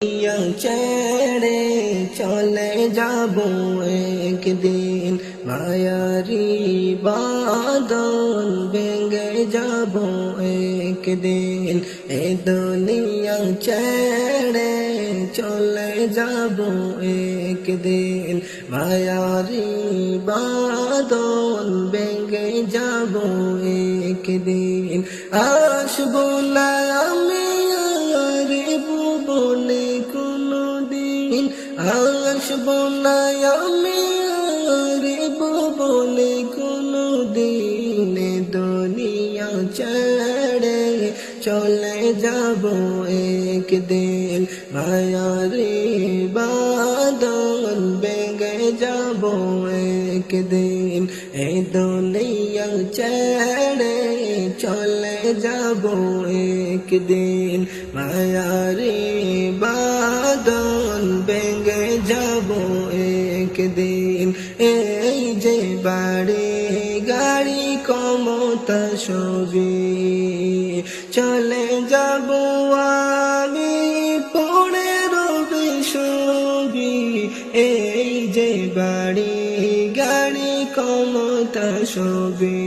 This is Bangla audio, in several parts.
ইয়া ছেড়ে চলে যাব একদিন, মায়ারি বাঁধন ভেঙে যাব একদিন। এ দুনিয়া ছেড়ে চলে যাব একদিন, মায়ারি বাঁধন ভেঙে যাব একদিন। আসবো না আমি আর ভুবনে কোনদিন, আসবো না আমি আর ভুবনে কোনদিন। দুনিয়া ছেড়ে চলে যাব একদিন, মায়ারি বাঁধন ভেঙে যাব একদিন। এই দুনিয়া ছেড়ে চলে যাব একদিন, মায়ারি বাঁধন ভেঙে যাব একদিন। এই যে বাড়ি গাড়ি ক্ষমতা সবই চলে যাব আমি, পড়ে রবে সবই। এই যে বাড়ি গাড়ি ক্ষমতা সবই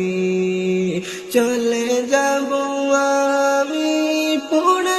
চলে যাব আমি, পড়ে